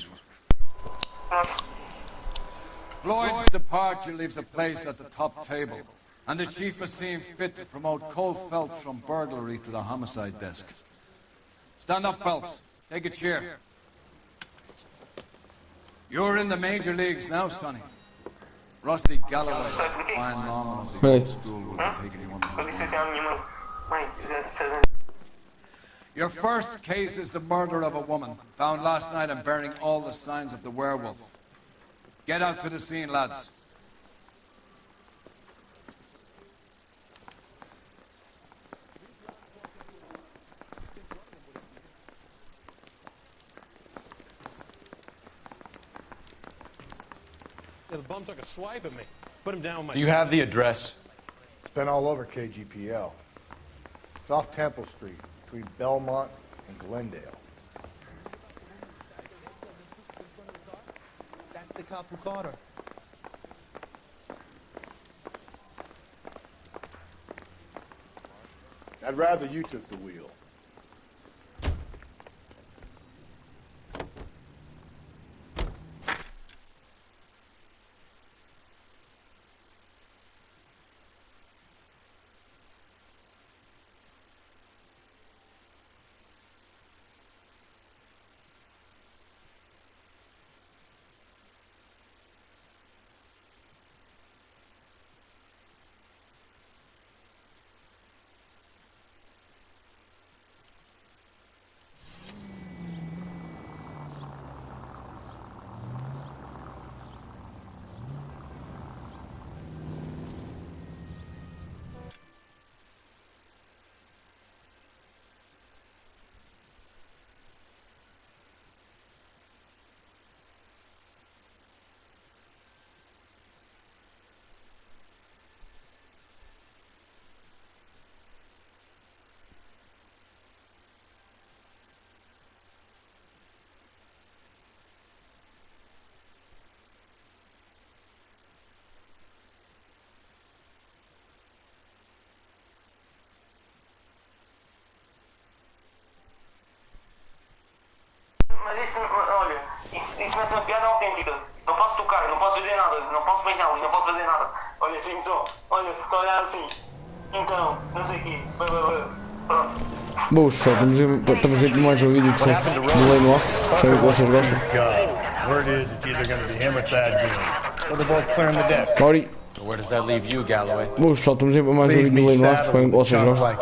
piecework. Floyd's departure leaves a place at the top table, and the chief has seen fit to promote Cole Phelps from burglary to the homicide desk. Stand up, Phelps. Take a chair. You're in the major leagues now, Sonny. Rusty Galloway, fine lawman of the old school, will be taking you under his wing. Your first case is the murder of a woman, found last night and bearing all the signs of the werewolf. Get out to the scene, lads. Yeah, the bum took a swipe at me. Put him down with my... Do you have the address? It's been all over KGPL. It's off Temple Street, between Belmont and Glendale. That's the cop who caught her. I'd rather you took the wheel. Mas isso, olha, isso não é uma piada autêntica. Não posso tocar, não posso fazer nada, não posso beijá-los, não posso fazer nada. Olha, assim só, olha, fico a olhar assim. Então, não sei o quê. Pronto. Boas, pessoal, estamos aqui mais um vídeo de som do Noire. Espero que vocês gostem. Word is it's either going to be him or Thad Dean. So they're both clearing the deck. Sorry. Where does that leave you, Galloway? Boas, pessoal, estamos aqui para mais um vídeo do Noire. Espero que vocês gostem.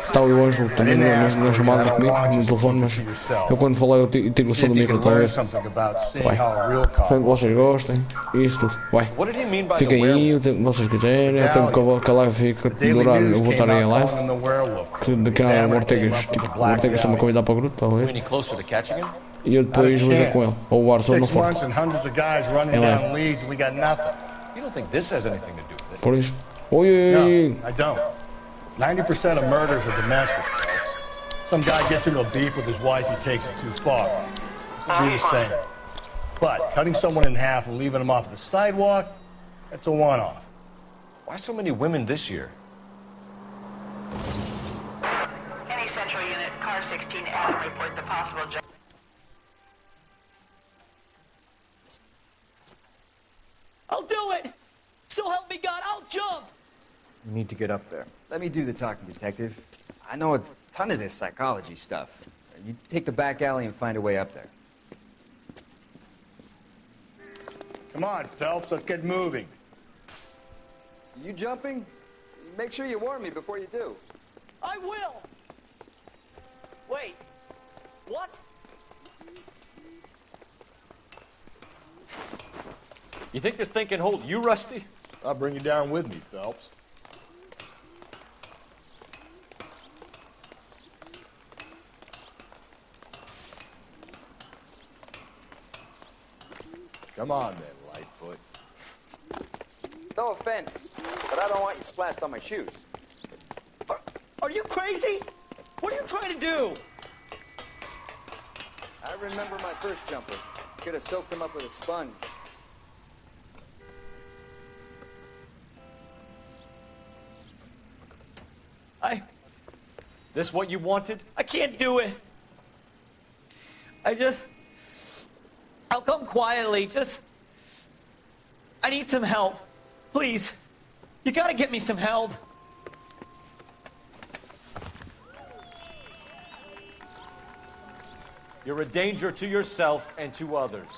Está o Ângelo também na chamada comigo, no telefone, mas eu quando falar eu tiro o som do micro, está a ver? Vai. Espero que vocês gostem. Isso tudo. Vai. Fiquem aí o tempo que vocês quiserem. O tempo que a live fica durar, eu vou estar aí em live. Que daqui a nada o Ortegas, tipo, o Ortegas está-me a convidar para o grupo, está a ver? E eu depois vou já com ele. Ou o Arthur no forte. Em live. You don't think this has anything to do with it? Por isso. Oi! No, I don't. 90% of murders are domestic, folks. Some guy gets into a beef with his wife, he takes it too far. This would be the same. But cutting someone in half and leaving them off the sidewalk, that's a one-off. Why so many women this year? Any central unit, car 16 Adam reports a possible jump. I'll do it! So help me God, I'll jump! You need to get up there. Let me do the talking, detective. I know a ton of this psychology stuff. You take the back alley and find a way up there. Come on, Phelps, let's get moving. You jumping? Make sure you warn me before you do. I will! Wait, what? You think this thing can hold you, Rusty? I'll bring you down with me, Phelps. Come on then, Lightfoot. No offense, but I don't want you splashed on my shoes. Are you crazy? What are you trying to do? I remember my first jumper. Could have soaked him up with a sponge. This what you wanted? I can't do it. I'll come quietly. Just... I need some help. Please. You gotta get me some help. You're a danger to yourself and to others.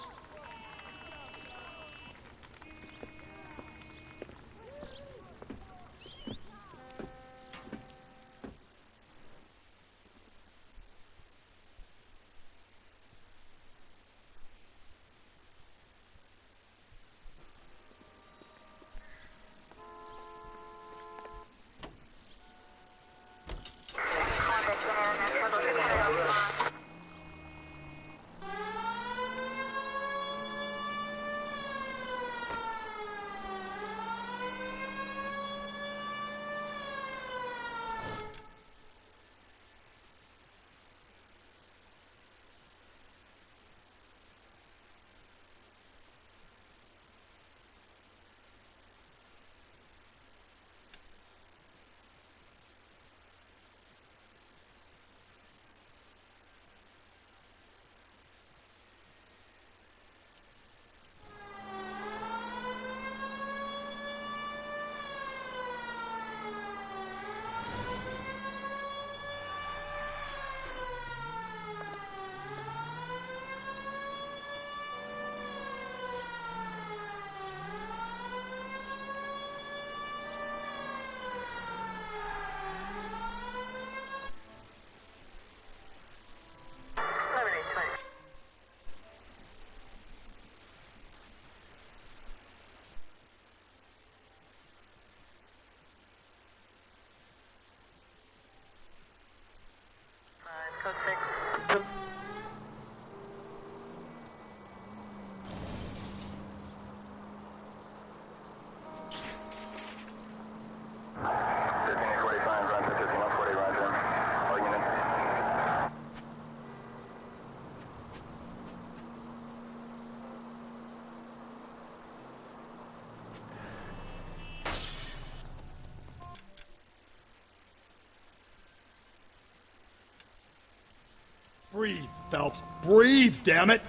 Breathe, Phelps. Breathe, damn it!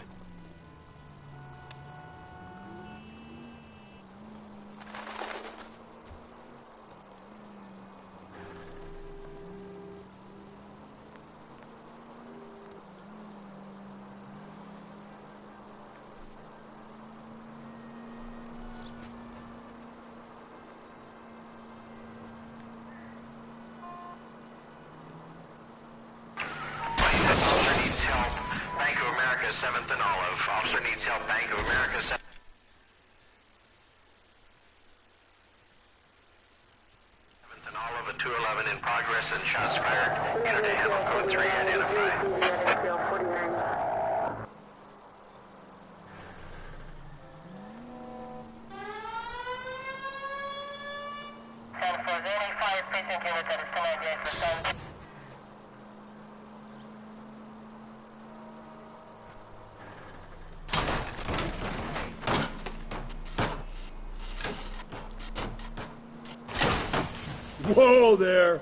Whoa there!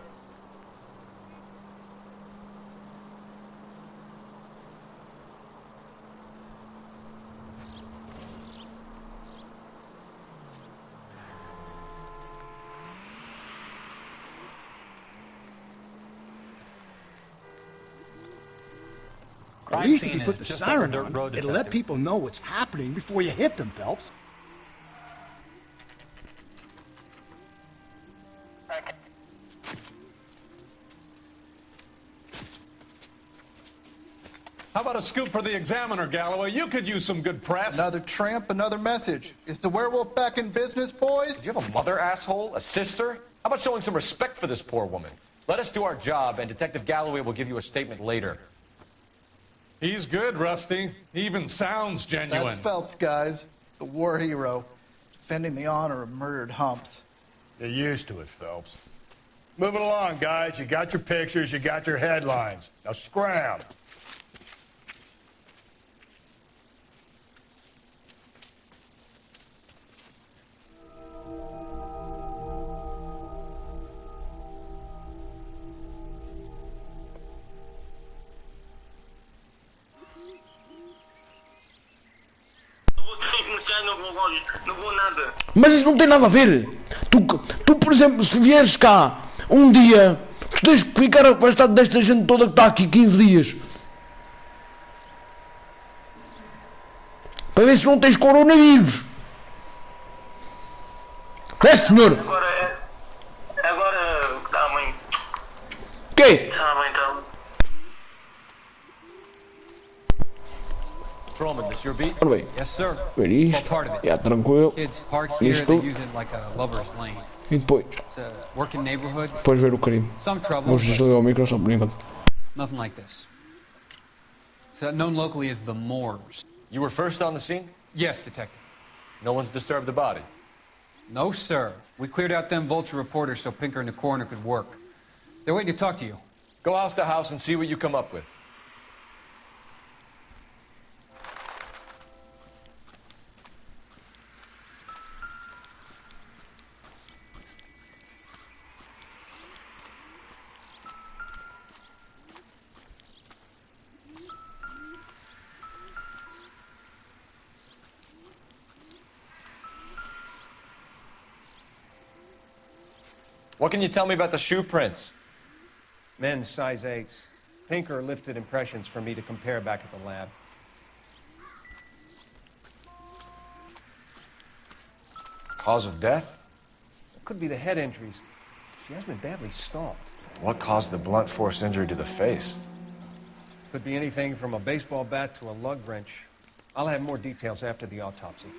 At least if you put the siren on, it'll let people know what's happening before you hit them, Phelps. How about a scoop for the Examiner, Galloway? You could use some good press. Another tramp, another message. Is the werewolf back in business, boys? Do you have a mother, asshole? A sister? How about showing some respect for this poor woman? Let us do our job, and Detective Galloway will give you a statement later. He's good, Rusty. He even sounds genuine. That's Phelps, guys. The war hero. Defending the honor of murdered humps. You're used to it, Phelps. Moving along, guys. You got your pictures, you got your headlines. Now scram. vou ser policiais, não vou lojas, não vou nada. Mas isso não tem nada a ver. Tu, por exemplo, se vieres cá um dia, tu tens que ficar afastado desta gente toda que está aqui 15 dias. Para ver se não tens coronavírus. É, senhor? Agora, tá bem. Quê? Tá bem, então. Patrolman, this your beat? Ora bem. Yes, sir. Ver isto. É tranquilo. Kids park here, Isto. they use it like a lover's lane. E depois? It's a working neighborhood. Depois ver o crime. Some trouble. Vamos desligar o micro só por enquanto. Nothing like this. It's known locally as the Moors. You were first on the scene? Yes, detective. No one's disturbed the body? No, sir. We cleared out them vulture reporters so Pinker and the coroner could work. They're waiting to talk to you. Go house to house and see what you come up with. What can you tell me about the shoe prints? Men's size 8s. Pinker lifted impressions for me to compare back at the lab. Cause of death? It could be the head injuries. She has been badly stalked. What caused the blunt force injury to the face? Could be anything from a baseball bat to a lug wrench. I'll have more details after the autopsy.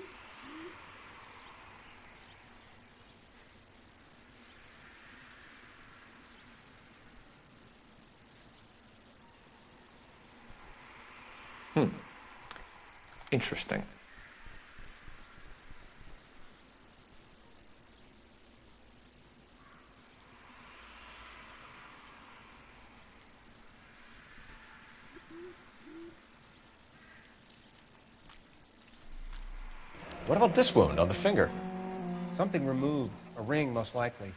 Interesting. What about this wound on the finger? Something removed. A ring, most likely.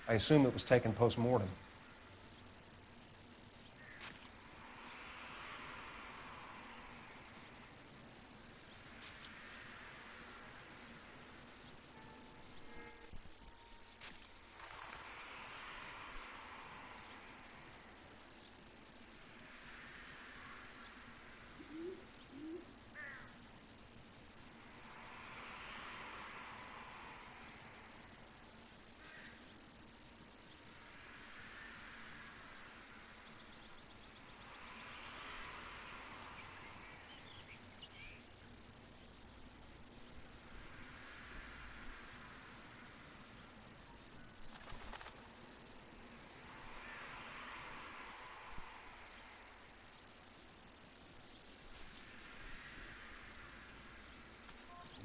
I assume it was taken post-mortem.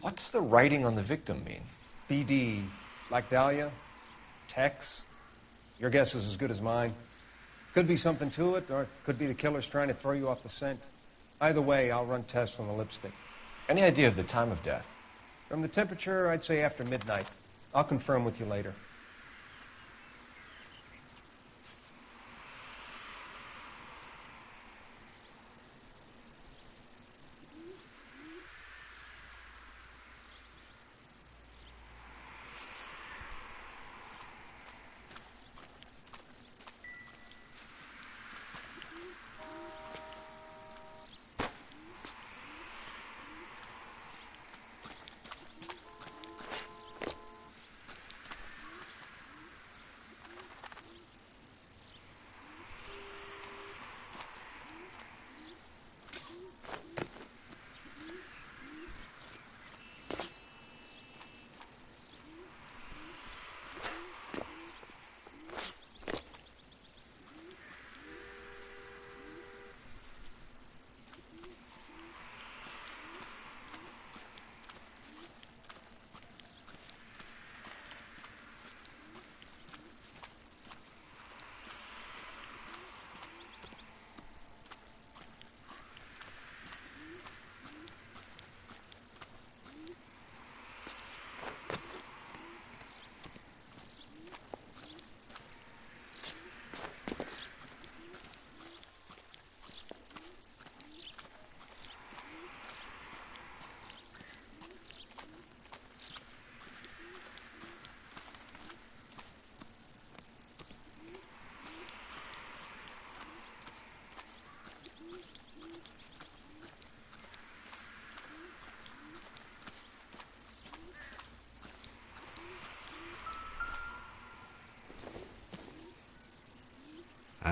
What does the writing on the victim mean? BD. Like Dahlia? Tex? Your guess is as good as mine. Could be something to it, or it could be the killer's trying to throw you off the scent. Either way, I'll run tests on the lipstick. Any idea of the time of death? From the temperature, I'd say after midnight. I'll confirm with you later.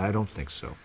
I don't think so.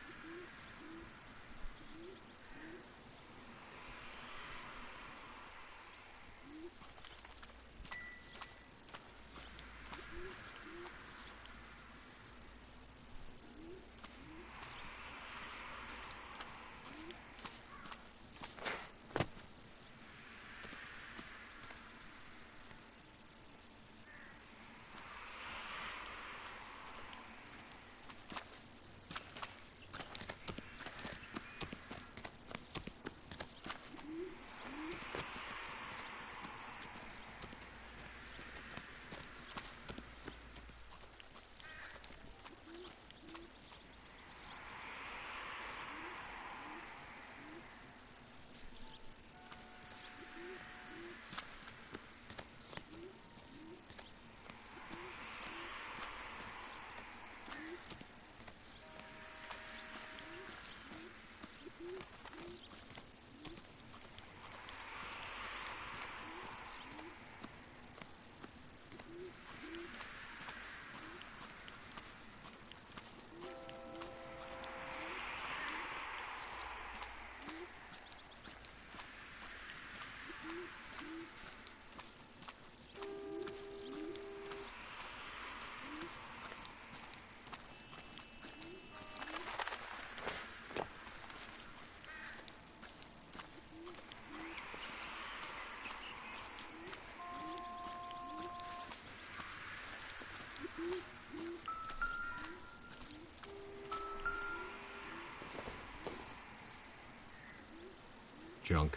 Junk.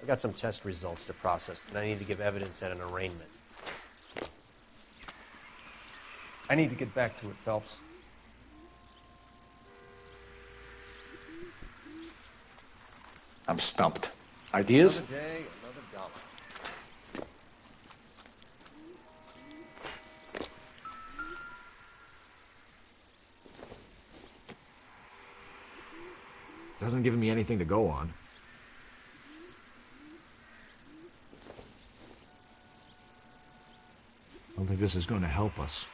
got some test results to process, and I need to give evidence at an arraignment. I need to get back to it, Phelps. I'm stumped. Ideas? Another day, another dollar. Doesn't give me anything to go on. I don't think this is going to help us.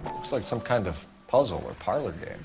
Looks like some kind of puzzle or parlor game.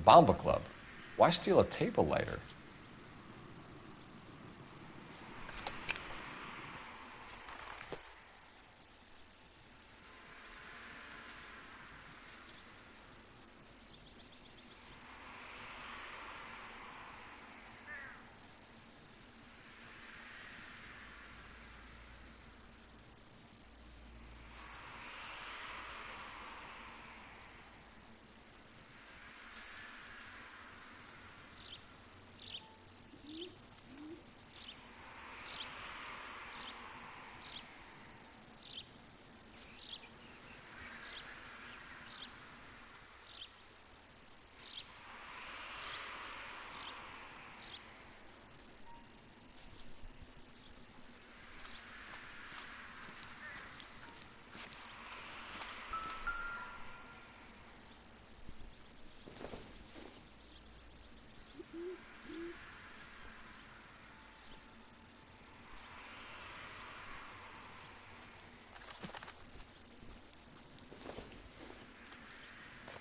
Bomba Club. Why steal a table lighter?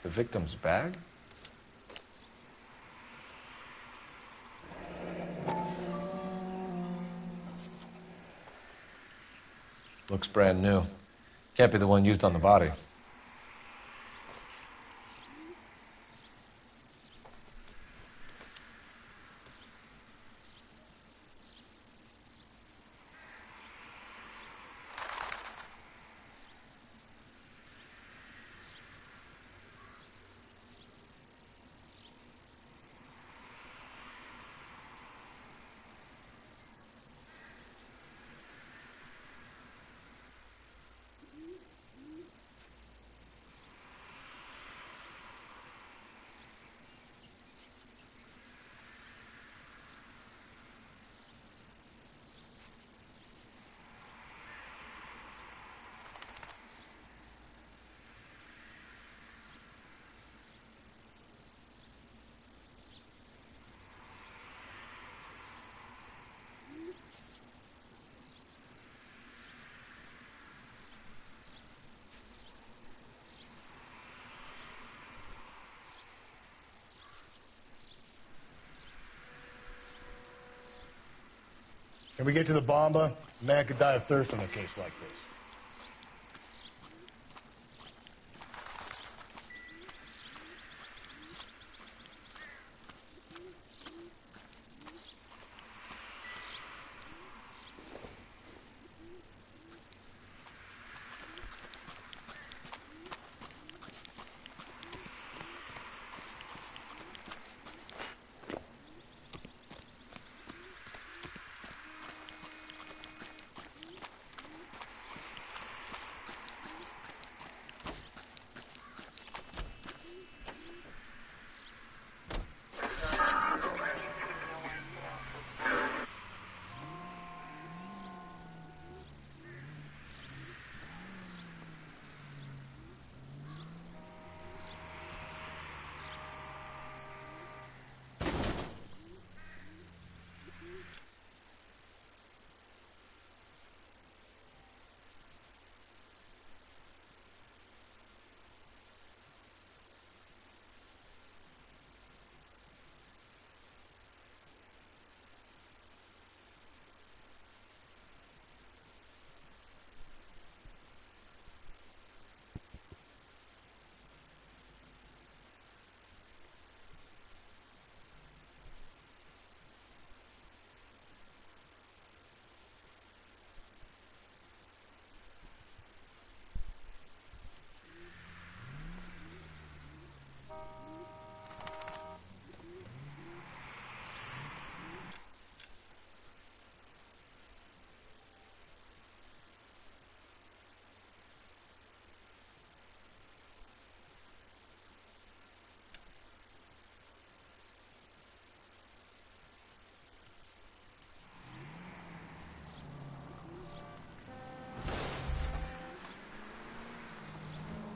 The victim's bag? Looks brand new. Can't be the one used on the body. If we get to the Bomba, a man could die of thirst on a case like this.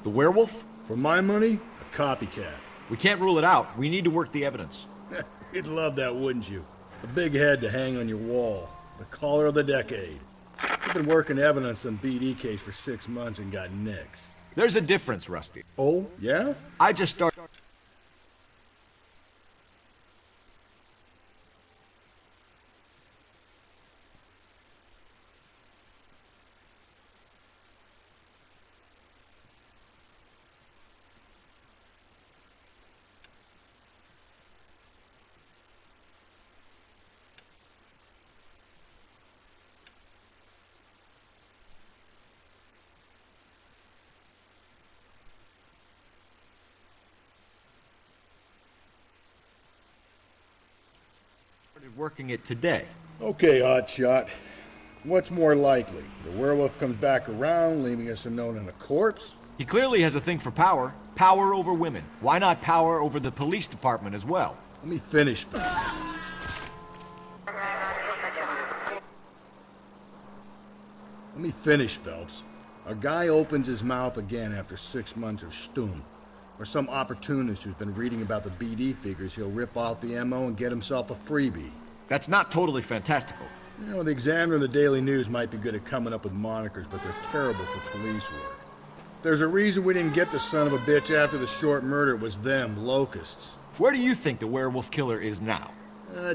The werewolf? For my money, a copycat. We can't rule it out. We need to work the evidence. You'd love that, wouldn't you? A big head to hang on your wall. The caller of the decade. I've been working evidence on BD case for 6 months and got nicks. There's a difference, Rusty. Oh, yeah? I just started... working it today. Okay, Oddshot. What's more likely? The werewolf comes back around, leaving us unknown in a corpse? He clearly has a thing for power. Power over women. Why not power over the police department as well? Let me finish. Let me finish, Phelps. A guy opens his mouth again after 6 months of stum. Or some opportunist who's been reading about the BD figures, he'll rip off the MO and get himself a freebie. That's not totally fantastical. You know, the Examiner and the Daily News might be good at coming up with monikers, but they're terrible for police work. There's a reason we didn't get the son of a bitch after the short murder. It was them, locusts. Where do you think the werewolf killer is now?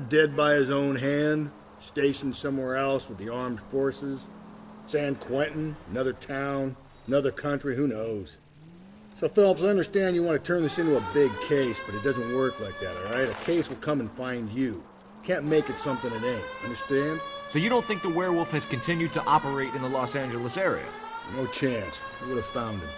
Dead by his own hand, stationed somewhere else with the armed forces. San Quentin, another town, another country, who knows? So, Phelps, I understand you want to turn this into a big case, but it doesn't work like that, all right? A case will come and find you. Can't make it something it ain't, understand? So you don't think the werewolf has continued to operate in the Los Angeles area? No chance. We would have found him.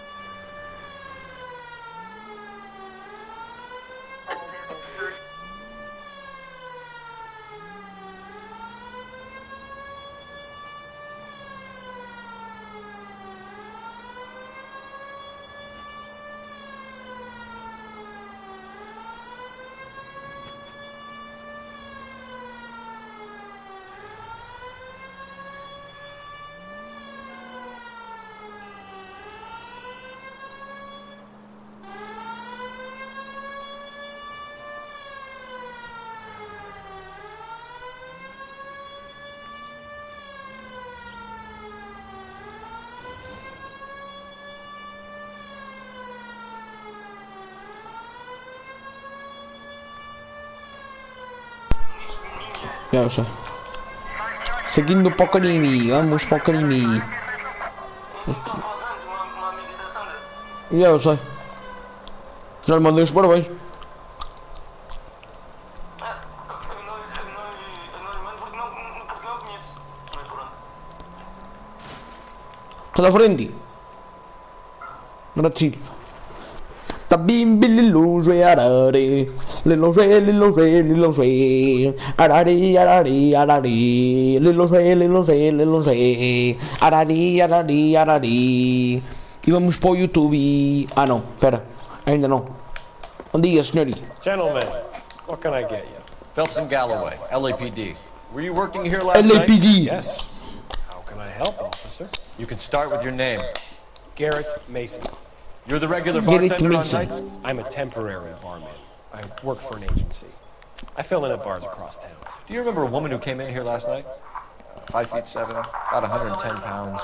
Ya lo sé. Seguindo para o crime, vamos para o crime. Já eu sei. Já lhe mandei os parabéns. Está na frente. Grazie. Bimbi l'illuso arare, l'illuso, arari, arari, arari, l'illuso, arari, arari. E vamos para o YouTube. Ah não, espera, ainda não. Bom dia, senhori. Gentlemen, what can I get you? Phelps and Galloway, LAPD. Were you working here last LAPD. night? Yes. How can I help, officer? You can start with your name. Garrett Mason. You're the regular bartender on nights? I'm a temporary barman. I work for an agency. I fill in at bars across town. Do you remember a woman who came in here last night? 5'7", about 110 pounds,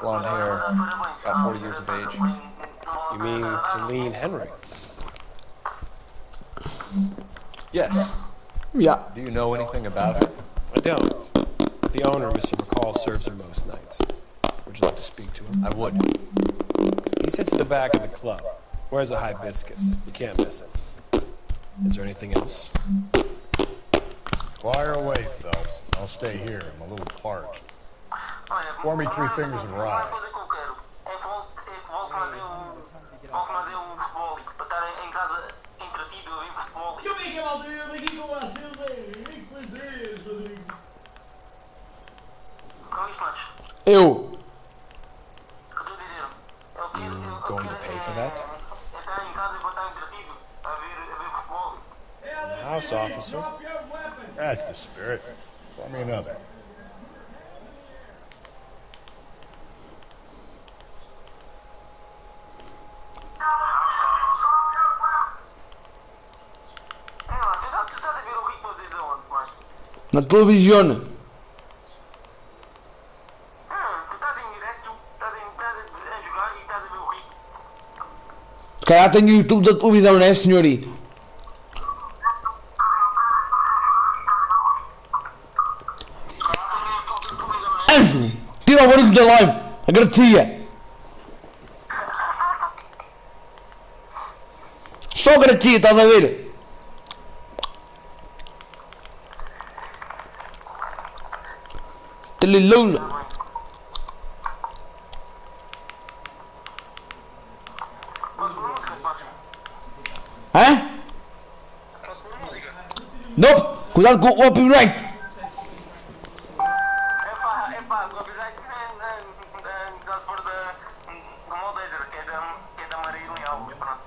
blonde hair, about 40 years of age. You mean Celine Henry? Yes. Yeah. Do you know anything about her? I don't. The owner, Mr. McCall, serves her most nights. Would you like to speak to him? I would. He sits at the back of the club. Wears a hibiscus. You can't miss it. Is there anything else? Fire away, Phelps. I'll stay here. I'm a little parched. Pour me 3 fingers of rye. Eu. You going to pay for that? In the house, officer. That's the spirit. Pour me another. Na televisão. Tu estás em direto, estás a jogar e estás a ver o Rico. Se calhar tenho o YouTube da televisão, não é, senhori? Anjo, tira o barulho da live. Agradecia. Só agradecia, estás a ver? Telelousa. Hã? Não, cuidado com o copyright. Epá, o copyright já se for da Moldezer, que é da Maria Leal, e pronto.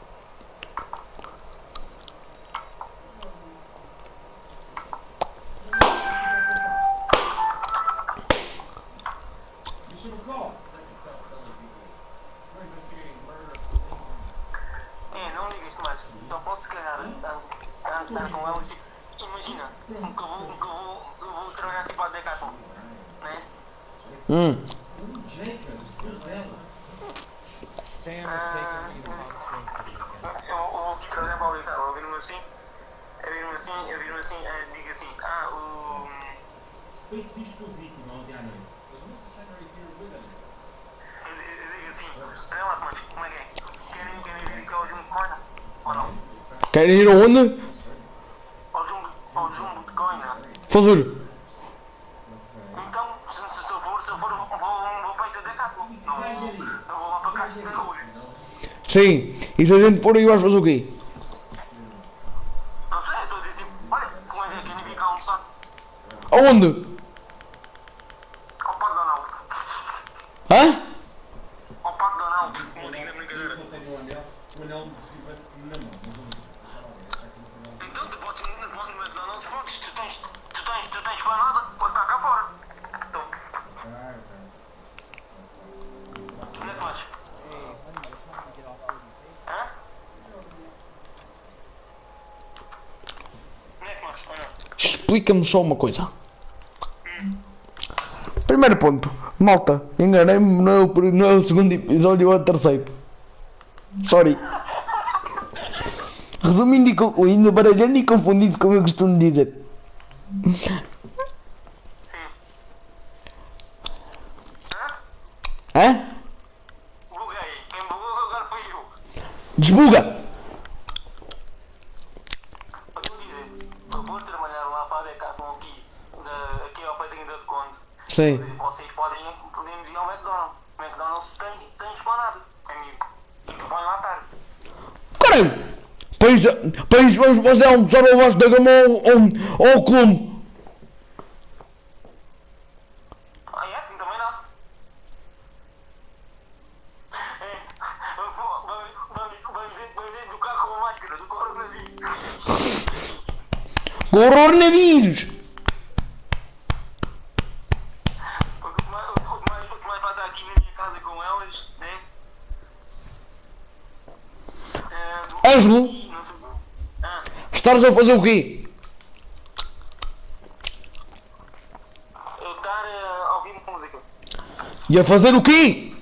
Não liga isto mais, só posso se calhar estar com elas, tipo, imagina, que eu vou trabalhar tipo a Decathlon, né? Eu vou aqui trabalhar para o Litar, eu viro-me assim, digo assim, o suspeito diz que o vítima ontem à noite. Eu digo assim, olha lá, mano, como é que é? Querem vir aqui ao Jumbo de Coina? Ou não? Querem ir aonde? Ao Jumbo de Coina. Fazer. Então, se eu for, vou para esta Decathlon. Eu vou lá para cá de hoje. Sim, e se a gente for aí vais fazer o quê? Não sei, estou a dizer tipo, olha, como é que é? Querem vir cá almoçar? Aonde? Ao Parque Donald. Hã? Ao Parque Donald. Não digo na brincadeira. Então, tu podes ir no McDonald's, podes. Tu tens para nada, podes estar cá fora. Então. Onde é que vais? Hã? Onde é que vais? Olha. Explica-me só uma coisa. Primeiro ponto. Malta, enganei-me no segundo episódio ou no terceiro. Sorry. Resumindo e concluindo, baralhando e confundindo, como eu costumo dizer. Hã? Buguei. Quem bugou agora foi eu. Desbuga! Eu vou dizer, eu vou trabalhar lá para a Decathlon aqui ao pé da Guinda de Conde. Sim. Vocês podemos ir ao McDonald's. O McDonald's tem esplanada, amigo. E tu podem lá estar. Caralho! Pois vamos fazer almoçar ao Vasco da Gama ou ao Colombo. Ah, é? Também não. Vamos ver do carro com a máscara, do coronavírus. Coronavírus! O que mais faz aqui na minha casa com elas, né? Ângelo, estás a fazer o quê? Eu estar a ouvir música. E a fazer o quê?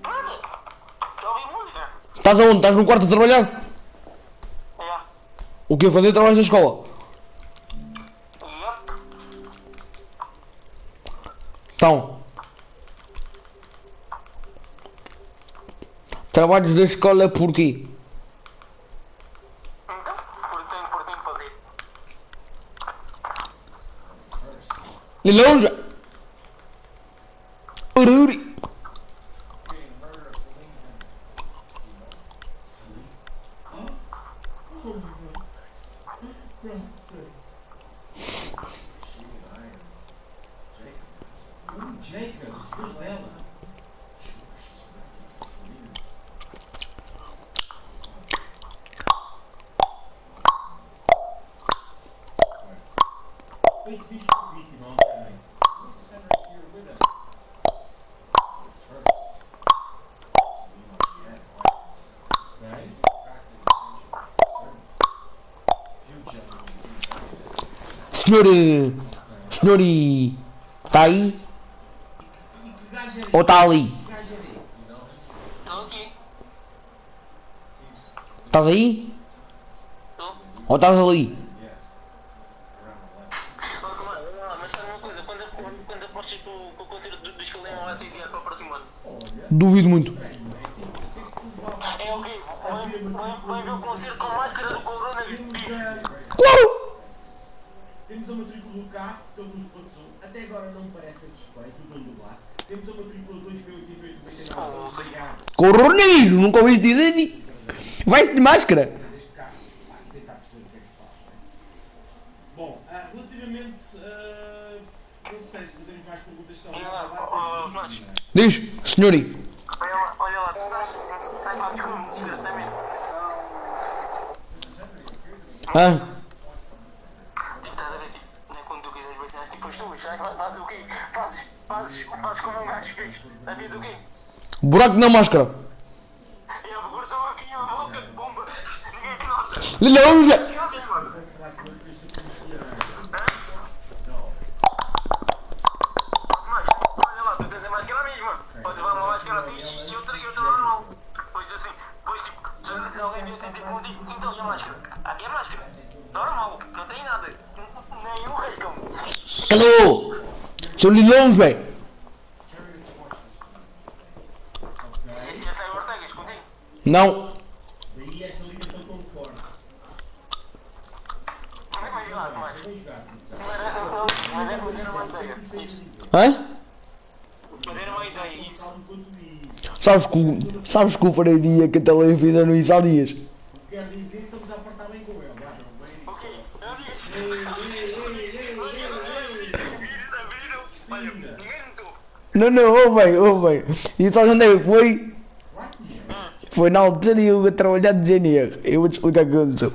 Nada. A ouvir música. Estás aonde? Estás no quarto a trabalhar? É. O que a fazer trabalhos na escola? Então. Trabalhos da escola porquê? Então, porque tenho que fazer. Longe! Ururi! Senhor... Senhor... Está aí? Ou está ali? Estás aí? Ou estás ali? Duvido muito. É o quê? Vai ver o concerto com máscara do coronavírus. Claro! Temos a matrícula do carro que ele nos passou. Até agora não me parece suspeito o dono do bar. Temos a matrícula 2088-99. Coronavirus, nunca ouviste dizer. Vai-se de máscara. Deste carro, tentar perceber o que é que se passa. Bom, relativamente. Não sei se fazemos mais perguntas sobre Diz, senhori. Olha lá, tu sabes como discretamente. Hã? Quando tu quiseres beijar, tipo, tu fazes o quê? Fazes como um gajo fez. Sabias o quê? Buraco na máscara. Eu cortou aqui a boca, bomba. Ninguém nota. Longe. Olha lá, tu tens a máscara mesma. Podes levar uma máscara assim e outra normal. Pois assim, pois tipo, se alguém vier assim, tipo, digo, então e a máscara? Aqui é máscara. Normal, não tem nada. Nenhum rasgão. Alô? Seu Lilão, velho. E até agora Ortegas contigo? Não. Daí esta ligação tão forte. Como é que vai jogar, mais? Mas era uma ideia, isso. Hã? Mas era uma ideia, isso. Sabes que o Freire que a televisão não isso há dias. Quer dizer que estamos a apertar bem com ele. O quê? Eu disse. Olha, ninguém notou. Não, ô bem. E só onde é que foi? Foi na altura eu a trabalhar de GNR. Eu vou te explicar o que aconteceu.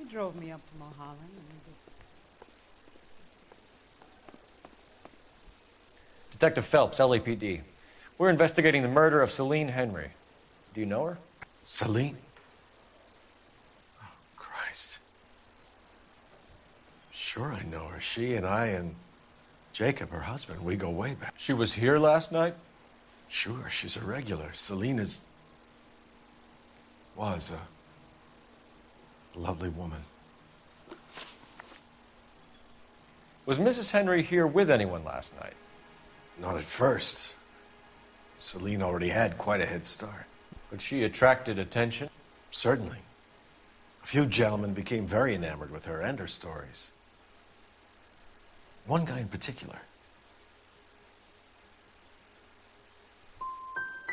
Drove me up to Mulholland. Detective Phelps, LAPD. We're investigating the murder of Celine Henry. Do you know her? Celine? Oh, Christ. Sure I know her. She and I and Jacob, her husband, we go way back. She was here last night? Sure, she's a regular. Celine was a lovely woman. Was Mrs. Henry here with anyone last night? Not at first. Celine already had quite a head start. But she attracted attention? Certainly. A few gentlemen became very enamored with her and her stories. One guy in particular.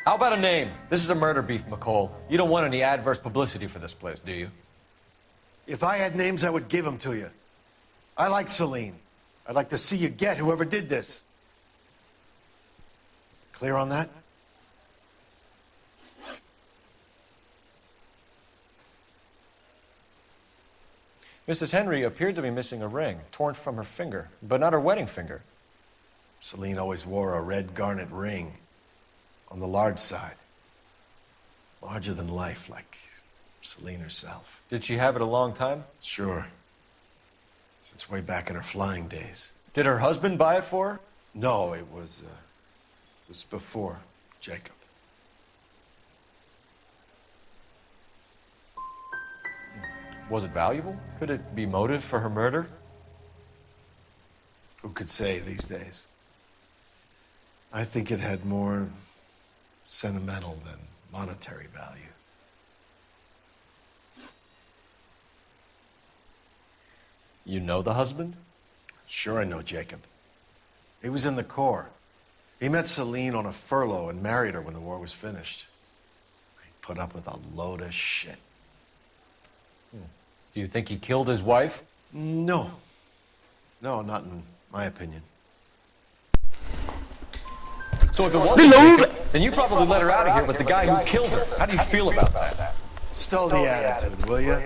How about a name? This is a murder beef, McCall. You don't want any adverse publicity for this place, do you? If I had names, I would give them to you. I like Celine. I'd like to see you get whoever did this. Clear on that? Mrs. Henry appeared to be missing a ring, torn from her finger, but not her wedding finger. Celine always wore a red garnet ring on the large side. Larger than life, like Celine herself. Did she have it a long time? Sure. Since way back in her flying days. Did her husband buy it for her? No, it was before Jacob. Was it valuable? Could it be motive for her murder? Who could say these days? I think it had more sentimental than monetary value. You know the husband? Sure I know Jacob. He was in the Corps. He met Celine on a furlough and married her when the war was finished. He put up with a load of shit. Do you think he killed his wife? No. No, not in my opinion. So if it wasn't Jacob, then you probably let her out of here with the guy who killed her. How do you feel about that? Stow the attitude, will ya?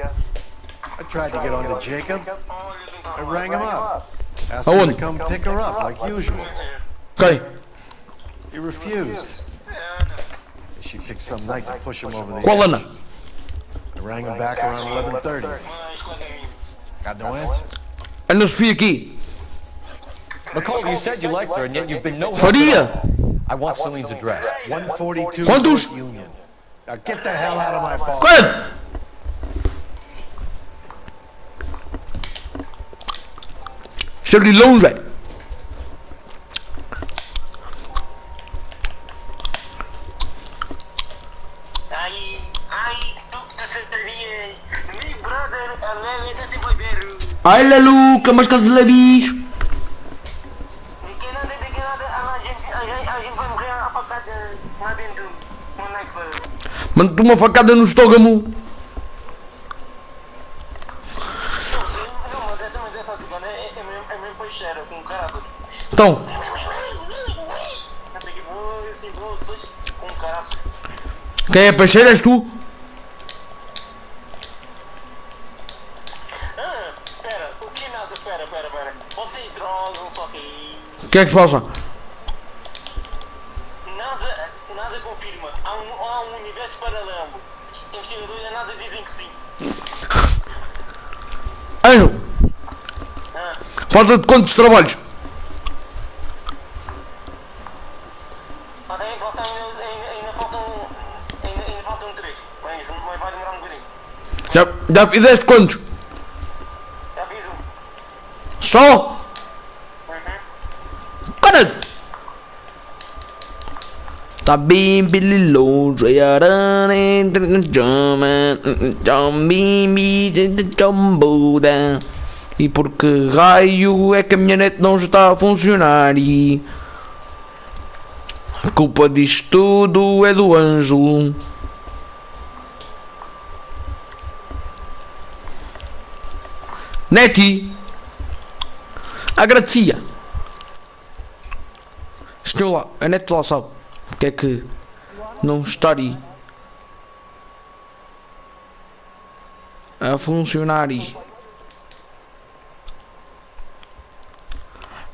I tried to get on to Jacob. I rang him up. Asked him to come pick her up, like usual. Okay. He refused. She picked some night to push him over the Qual edge. Ana? I rang him back around 11:30. Got no answer. Ana Sofia aqui. McCall, you said you liked her, and yet you've been no help. Faria. I want Celine's address. 142 Quantos? Union. Now get the hell out of my phone. Correto. Cheiro de longe. Ai, la Luca, mas caso de labis. Manda-te uma facada no estômago. Então. Quem é peixeiro? És tu? O que é que se passa? NASA confirma. Há um universo paralelo. Investigadores da NASA dizem que sim. Anjo! Falta de quantos trabalhos? Ainda faltam 3. Mas vai demorar um bocadinho. Já fizeste quantos? Já fiz um. Só? Caralho! Tá bem longe, e por que raio é que a minha net não está a funcionar? E a culpa disto tudo é do anjo. Neti, agradecia. Estou lá, a net lá sabe o que é que não estaria a funcionar.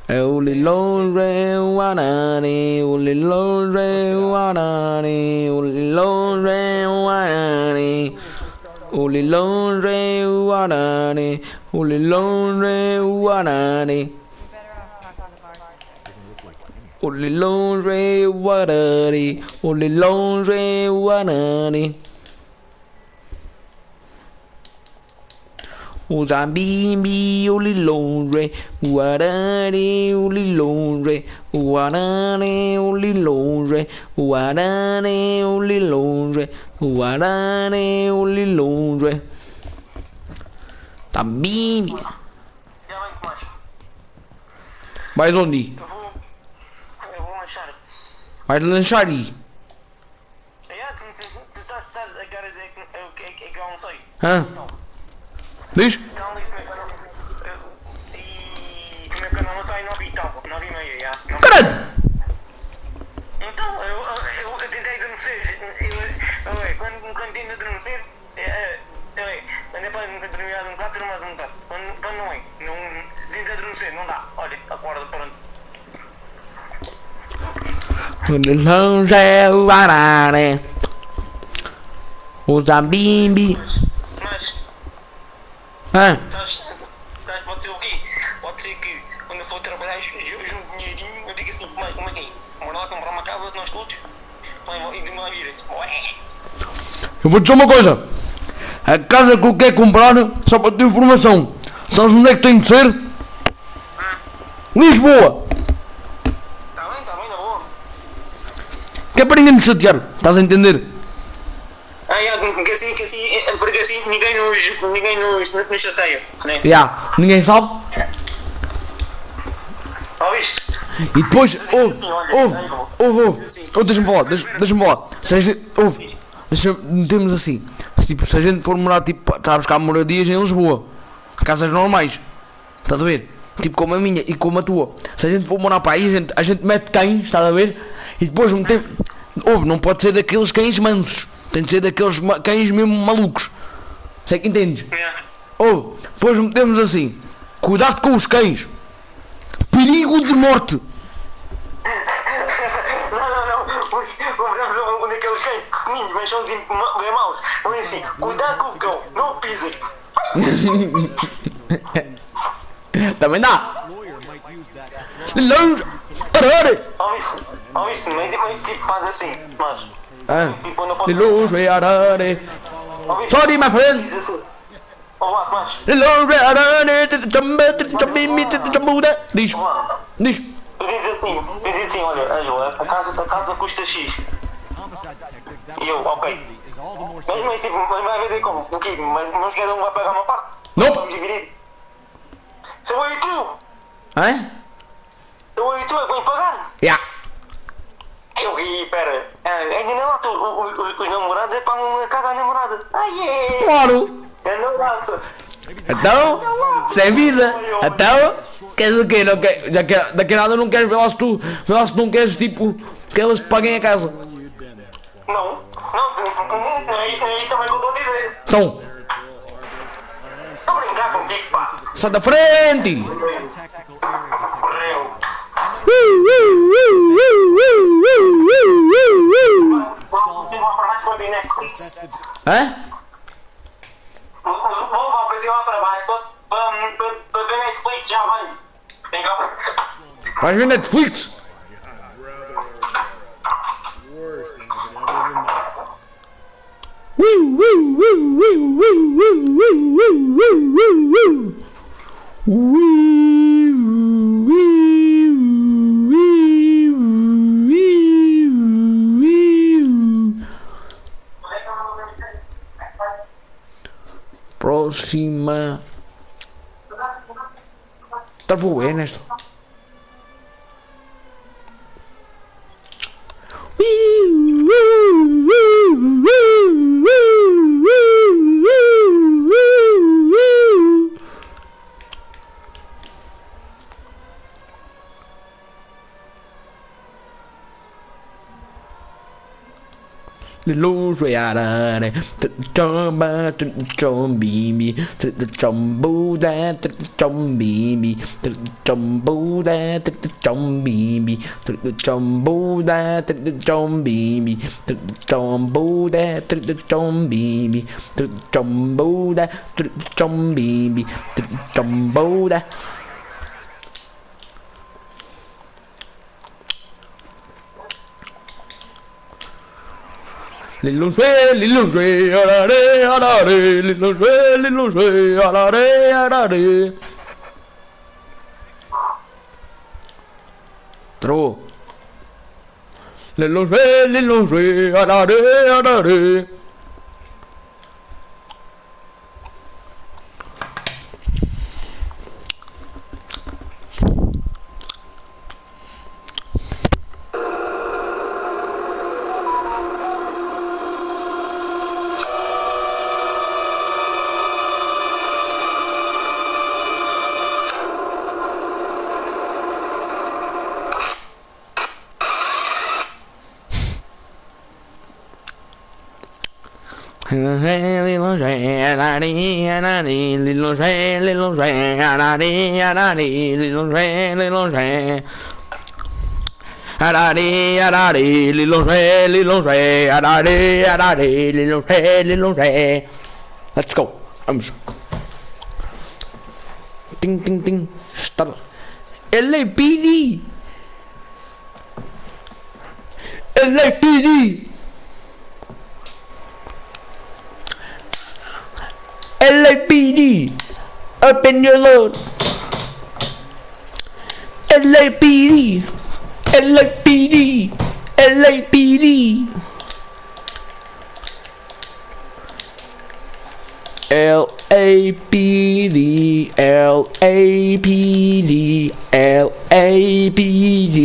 O longe o anane, o longe o anane, o longe o anane, o longe o anane, o longe o anane. Ole longe warare, ole longe warare. O Zambimbi, o Lilonre, o Arare, o Lilonre, o Arare, o Lilonre, o Arare, o Lilonre, o Arare, o Lilonre. Zambimbi. Vais onde? Eu vou lanchar. Vais lanchar aí? Tu sabes a cara que eu não sei. Hã? Diz? E o meu canal não sai 9 e tal, 9h30, já. Caralho! Então, eu tentei adormecer. Quando tento adormecer, quando é para terminar um bocado, durmo mais um bocado. Quando não é, tento adormecer, não dá. Olha, acorda, pronto. O é o Arare, o Zambimbi. Mas, sabes, pode ser o quê? Pode ser que quando eu for trabalhar, eu junto um dinheirinho, eu digo assim, como é que é? Vamos lá comprar uma casa, nós todos, e de uma vira-se, Eu vou te dizer uma coisa. A casa que eu quero comprar, só para ter informação, sabes onde é que tem de ser? Lisboa. Tá bem, na boa. Que é para ninguém nos chatear, estás a entender? Porque assim ninguém nos chateia, né? Ninguém sabe. Ouviste? E depois, deixa-me falar, metemos assim, tipo, se a gente for morar, tipo, sabes que há moradias em Lisboa, casas normais, estás a ver? Tipo como a minha e como a tua. Se a gente for morar para aí, a gente mete cães, estás a ver? E depois metemos, não pode ser daqueles cães mansos, tem de ser daqueles cães mesmo malucos, sei que entendes? Depois metemos assim, cuidado com os cães, perigo de morte. Não, um daqueles cães pequeninos, mas são bem maus. Mas assim, cuidado com o cão, não pisem. Também dá. Ouviste, mas tipo faz assim, mas... Longe arare. Sorry, my friend. Diz assim. Olá, mas... Longe arare. Diz. Diz assim, olha, Ângela, a casa custa X. E eu, ok. Mas tipo, vai vender como? O quê? Mas cada um vai pagar uma parte? Não. Vamos dividir. Se eu e tu? Hã? Eu e tu é que vamos pagar? Pera, ainda não há os namorados é para uma casa à namorada. Claro. É namorada. Então, sem vida. Então, queres o quê? Não quer, daqui a nada não queres ver lá se não queres, tipo, que elas te paguem a casa. Não, aí também que eu estou a dizer. Então. Estou a brincar contigo, pá. Sai da frente. Hã? Vou para cima para baixo para ver Netflix, já vai. Vem cá. Vais ver Netflix? Próxima. Travou, é nesta. Longe arare, chomba, chombimi, chombuda, chombimi, chombuda, chombimi, chombuda, chombimi, chombuda, chombimi, chombuda, chombimi, chombuda. Lilongé, arare, Lilongé, arare. True. Lilongé, arare. Let's go. Vamos. Ting, ting, ting. Stop. LAPD. LAPD. LAPD. Open your load. LAPD. LAPD. LAPD. LAPD, LAPD, LAPD,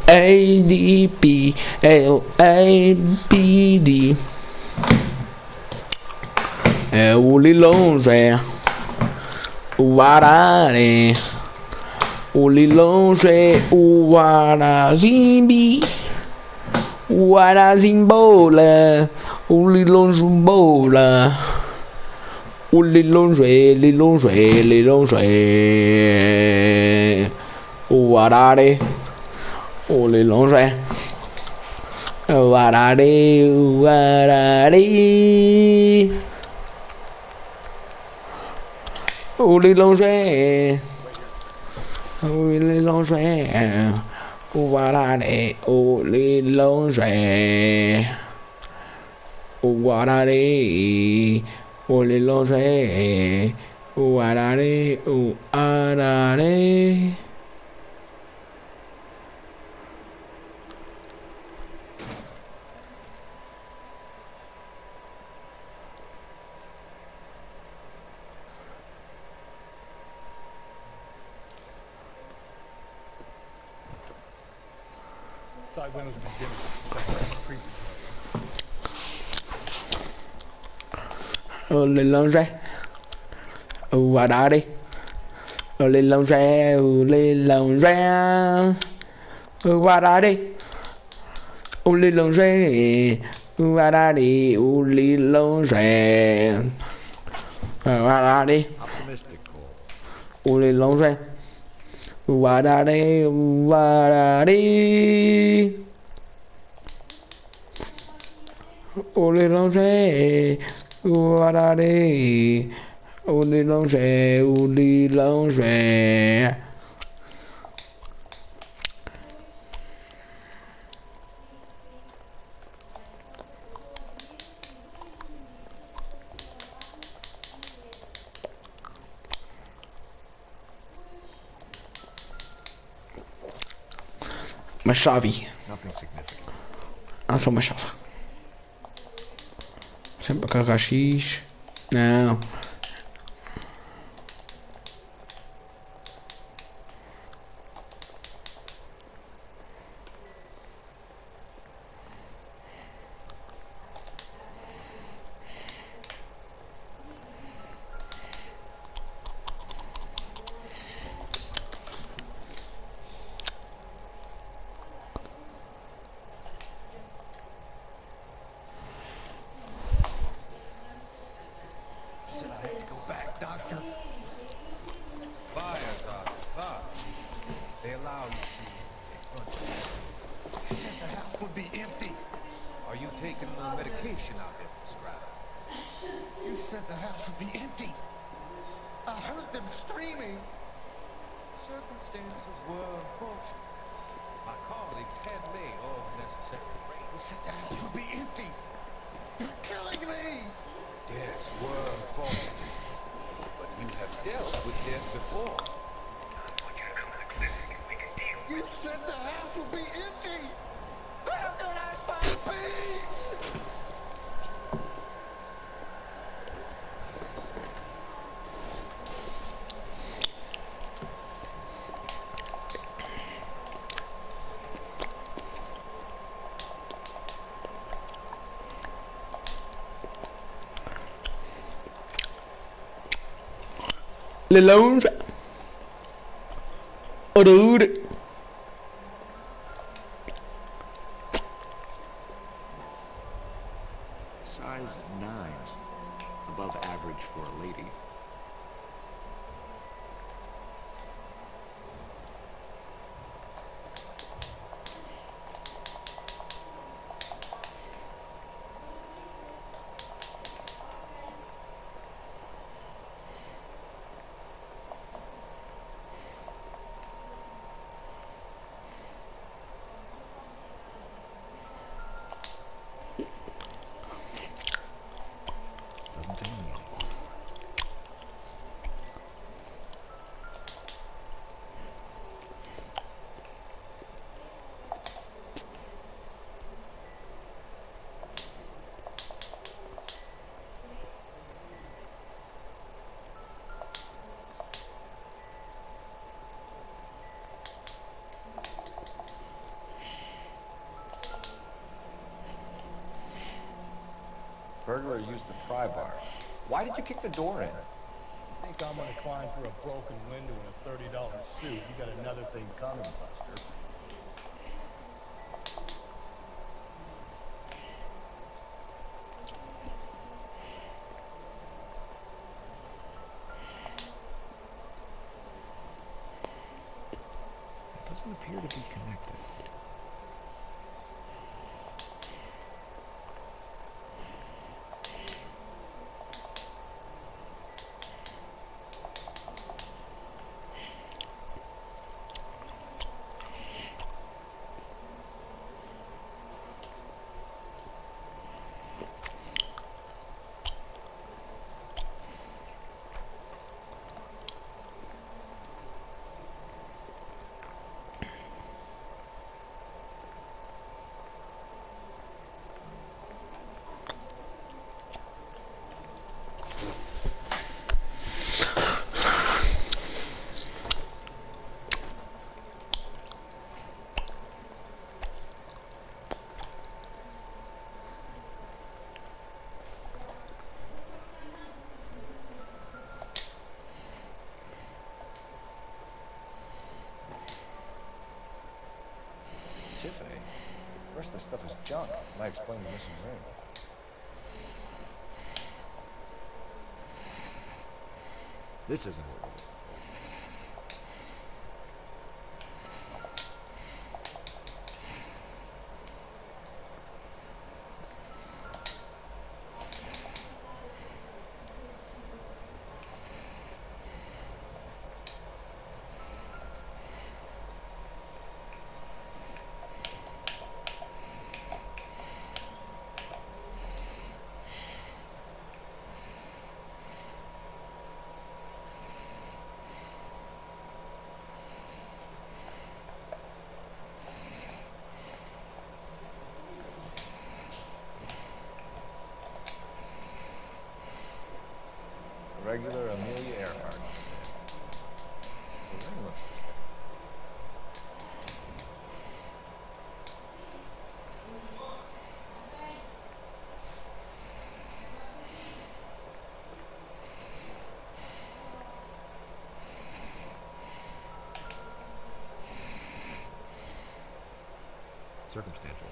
LADP, LAPD. É o Lilongé, o arare, o Lilongé, o arazimbi, o arazimbola, o Lilongumbola. O Lilongé, o arare, o Lilongé, o arare, o arare, o Lilongé, o Lilongé, o arare, o Lilongé, o arare. O Lilongé, o arare, o arare. Side windows have been dimmed. Creepy. O Lilongé, o arare, o Lilongé, o Lilongé, o arare, o Lilongé, o arare, o Lilongé, o arare, o Lilongé, o arare, o arare, o Lilongé. O arare, o Lilongé, o Lilongé. Uma chave. Ah, só uma chave. Sempre a carregar X. Não. killing me! Deaths were unfortunate, but you have dealt with death before. You said the house would be empty! How can I find peace? Le lounge. Rude. Size 9's above average for a lady. Burglar used the pry bar. Why did you kick the door in? I think I'm gonna climb through a broken window in a $30 suit. You got another thing coming, Buster. It doesn't appear to be connected. Tiffany? The rest of this stuff is junk. Might explain the missing ring. This isn't what we're Regular Amelia Earhart. The ring looks suspicious. circumstantial.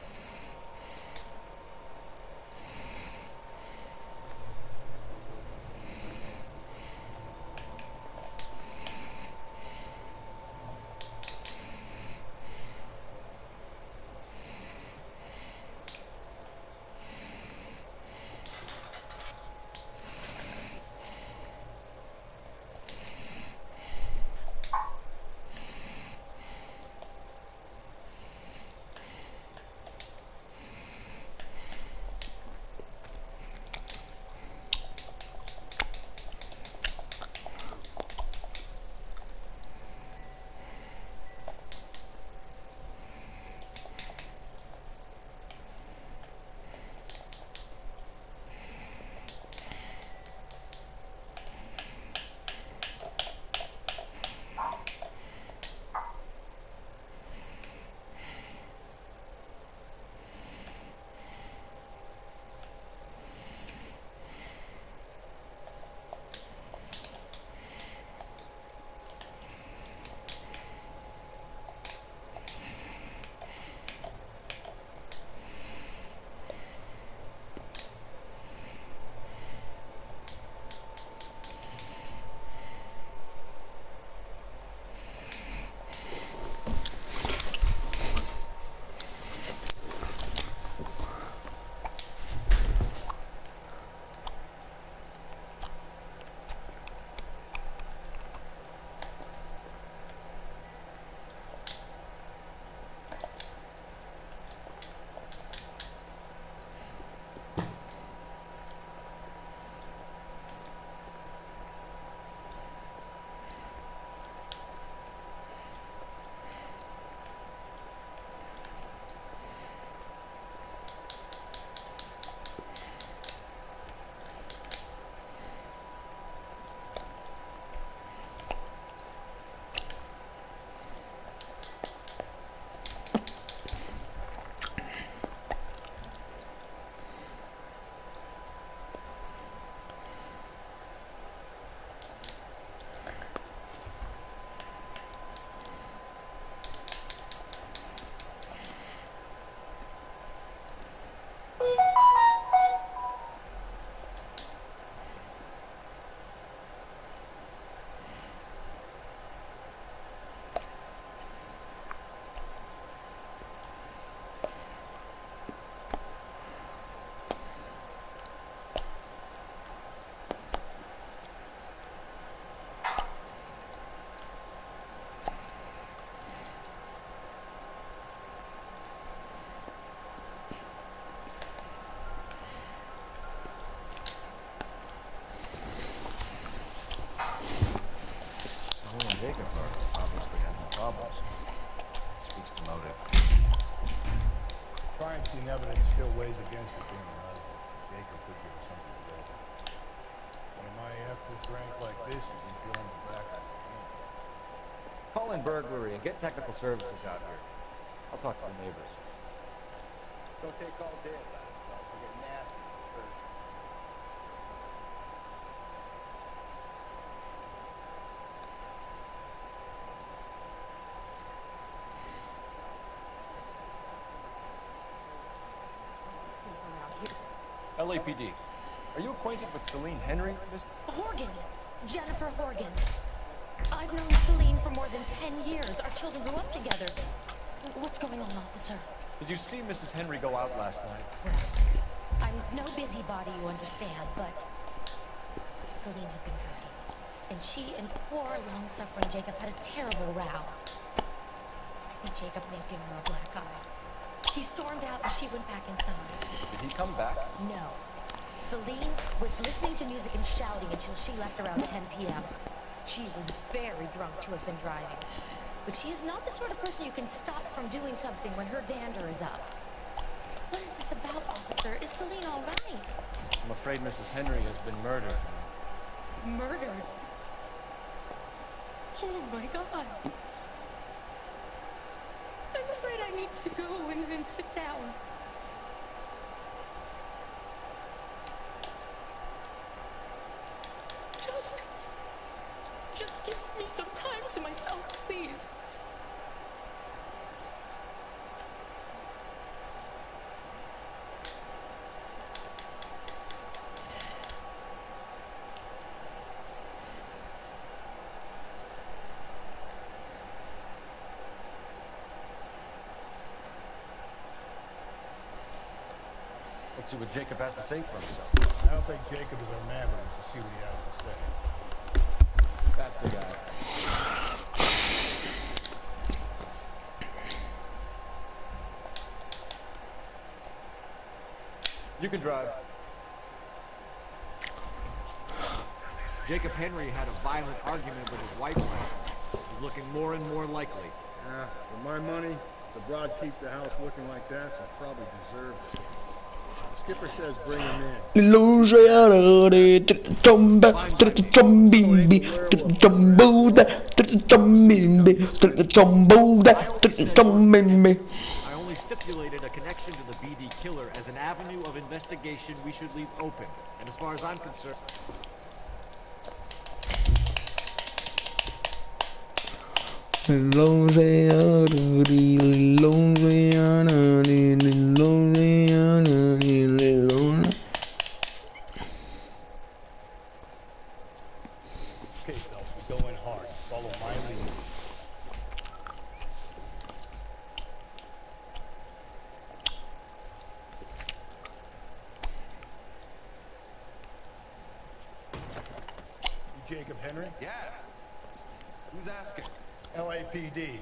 problems. It speaks to motive. Crime scene evidence still weighs against it being her husband. Jacob could give us something to go with. One of my afters drank like this, you can feel in the back of the hand. Call in burglary and get technical services out here. I'll talk to the neighbors. Don't take all day about it, though. It'll get nasty first. LAPD. Are you acquainted with Celine Henry, Miss? Horgan. Jennifer Horgan. I've known Celine for more than 10 years. Our children grew up together. What's going on, officer? Did you see Mrs. Henry go out last night? Well, I'm no busybody, you understand, but Celine had been drinking. And she and poor, long-suffering Jacob had a terrible row. I think Jacob may have given her a black eye. He stormed out and she went back inside. Did he come back? No. Celine was listening to music and shouting until she left around 10 p.m. She was very drunk to have been driving. But she is not the sort of person you can stop from doing something when her dander is up. What is this about, officer? Is Celine all right? I'm afraid Mrs. Henry has been murdered. Murdered? Oh my God. I'm afraid I need to go and sit down. Just give me some time to myself, please. Let's see what Jacob has to say for himself. I don't think Jacob is our man, but let's see what he has to say. That's the guy. You can drive. Jacob Henry had a violent argument with his wife last night. He's looking more and more likely. Yeah, for my money, the broad keeps the house looking like that, so probably deserves it. Skipper says bring him in. I only stipulated a connection to the BD killer as an avenue of investigation we should leave open. And as far as I'm concerned... Okay, Phelps, go in hard. Follow my lead. You Jacob Henry? Yeah. Who's asking? LAPD.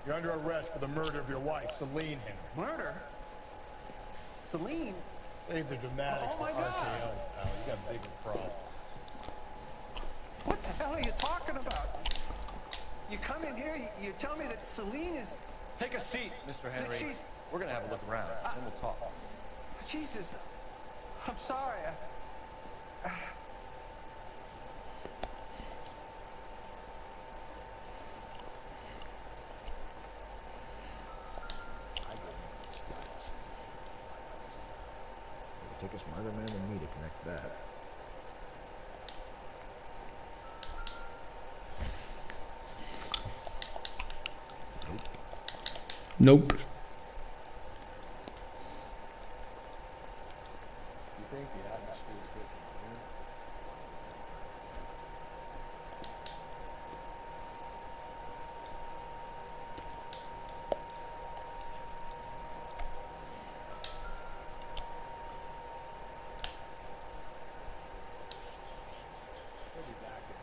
You're under arrest for the murder of your wife, Celine Henry. Murder? Celine? Save the dramatics Oh my for God. RKO, pal. You got bigger problems. What the hell are you talking about? You come in here, you tell me that Celine is... Take a seat, Mr. Henry. she's- We're gonna have a look around, then we'll talk. Jesus, I'm sorry. It'll take a smarter man than me to connect that. Nope. You think the atmosphere is getting here? We'll be back in.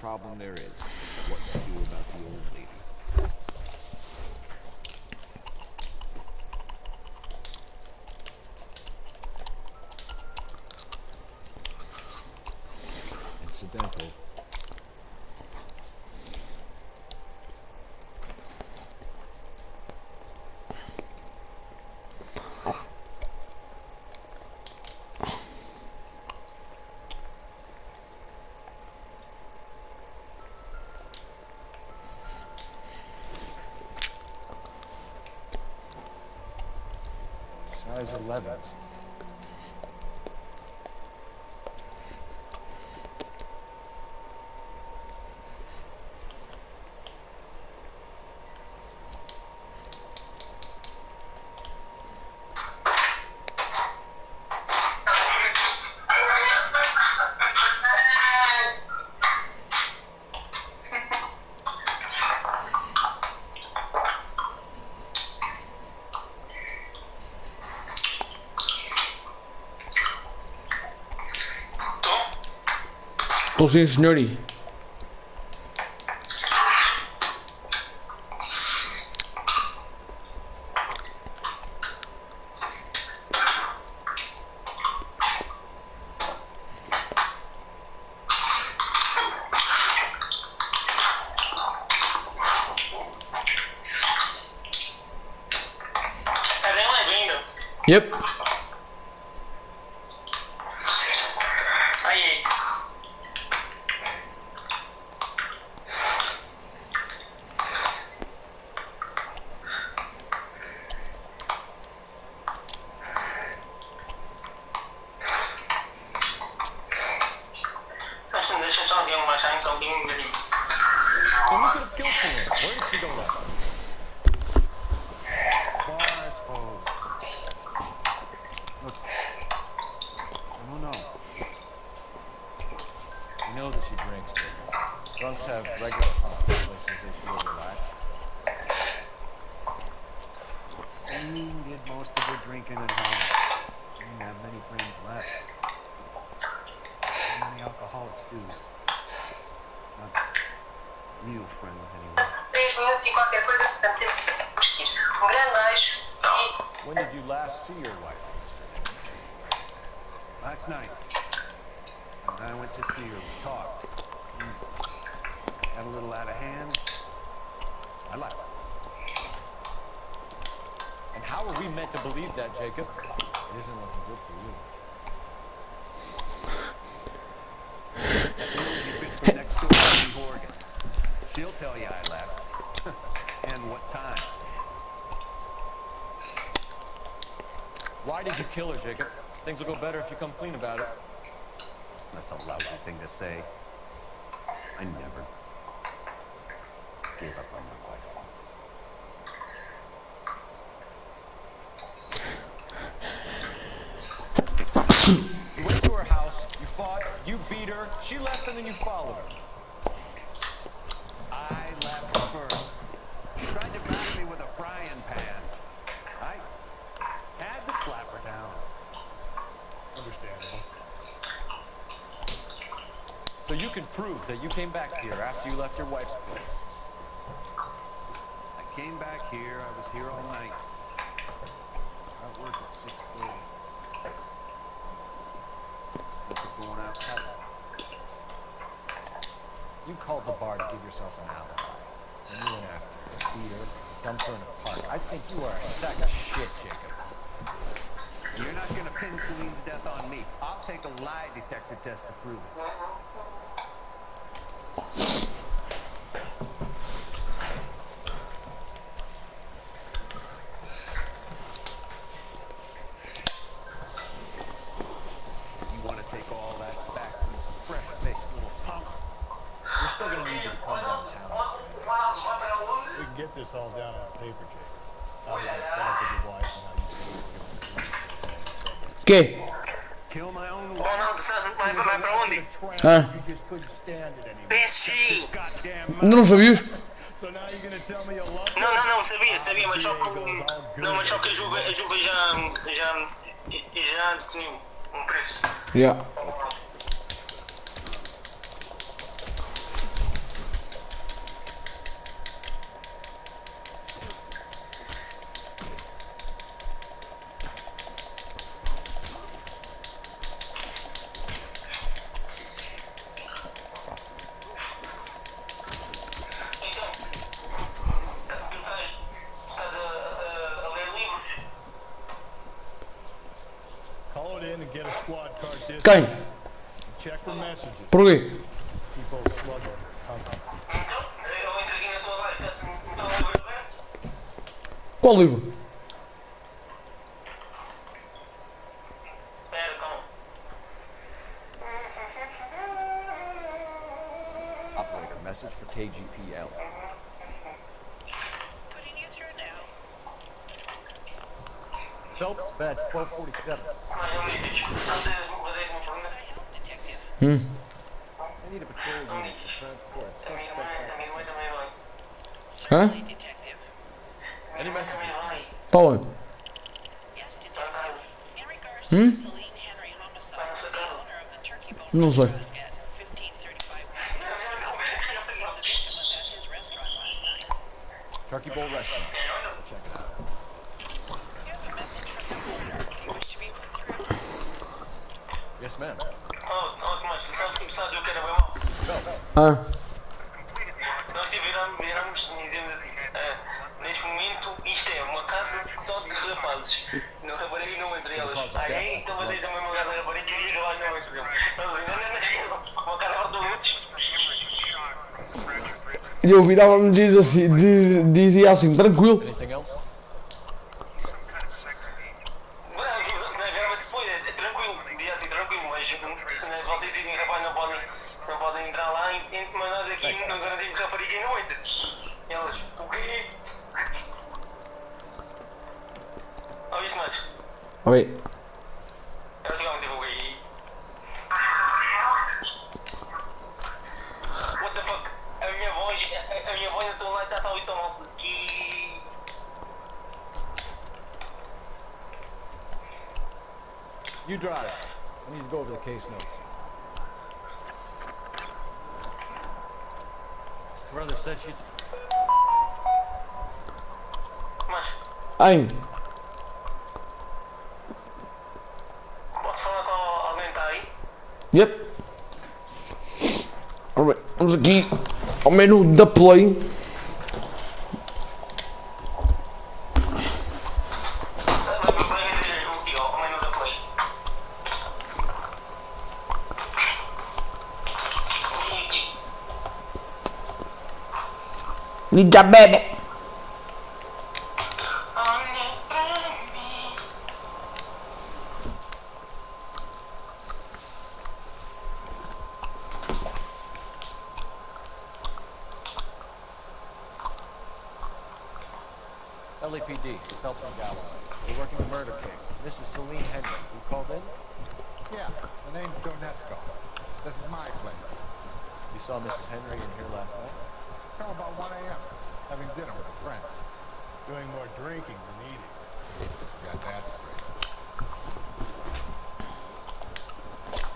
problem there is. What to do about the old lady. Incidental. Size 11s. Estou sim, senhor. Yep. When did you last see your wife? Last night. I went to see her. We talked. Things got a little out of hand. I left. And how are we meant to believe that, Jacob? It isn't looking good for you. That nosy bitch from next door in Oregon. She'll tell you I left. And what time. Why did you kill her, Jacob? Things will go better if you come clean about it. That's a lousy thing to say. I never gave up on my wife. You went to her house, you fought, you beat her, she left and then you followed her. I left first. She tried to back me with a frying pan. I had to slap her down. Understandable. So you can prove that you came back here after you left your wife's place. I came back here. I was here all night. Got work at 6:30. Going outside. You called the bar to give yourself an alibi. And you went after her, beat her, dumped her in a park. I think you are a sack of shit, Jacob. You're not going to pin Celine's death on me. I'll take a lie detector test to prove it. You want to take all that back, you fresh-faced little punk? We're still going to need you to come downtown. We can get this all down on paper, Jake. How you set up with your wife and how you say ¿Qué? Kill my own wife. Vai pra onde? Ah. You just couldn't stand it anymore. Peixe! Ainda não sabias? So now you're gonna tell me you love me? Não, sabia, mas só que... Não, mas só que a Juve já definiu preço. Yeah. Quem? Porquê? Qual livro? Operator, message for KGPL. Phelps, badge 1247. I need a patrol unit to transport a suspect back to safety. Hã? Any messages? Pra onde? Não sei. Turkey Bowl Restaurant. We'll check it out. Yes, ma'am. Ah. Nós viramos e dizemos assim, neste momento isto é uma casa só de rapazes. Não rapariga não entre elas. Aí então vocês também uma casa de rapariga e lá não entre eles. Uma casa de adultos. E eu virava-me e dizia assim, tranquilo. Vocês dizem, rapaz, não podem entrar lá, mas nós aqui não garantimos que a rapariga não entra. Elas, o quê? Ouviste mais? Oi. Elas ficam tipo, o quê? What the fuck? A minha voz então lá está a ouvir tão mal aqui. You drive. I need to go over the case notes. Brother said she'd... Ai. Posso falar com alguém que está aí? Yep. Alright, vamos aqui ao menu da Play. Ninja bebe. LAPD, Phelps and Galloway. We're working a murder case. This is Celine Henry. You called in? Yeah, the name's Donesco. This is my place. You saw Mrs. Henry in here last night? Till about 1 a.m. Having dinner with a friend. Doing more drinking than eating. Got that straight.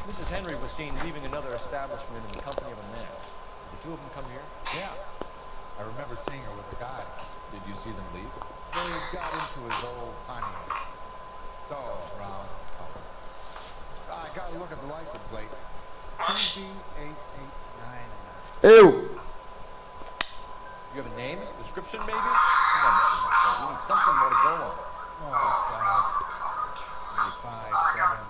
Mrs. Henry was seen leaving another establishment in the company of a man. Did the two of them come here? Yeah. I remember seeing her with a guy. Did you see them leave? They got into his old Pontiac. Dull brown color. I got a look at the license plate. TB8899. Eu. You have a name? Description, maybe? Come on, Mr. Nesco. We need something more to go on. Oh, this guy. Maybe 5'7".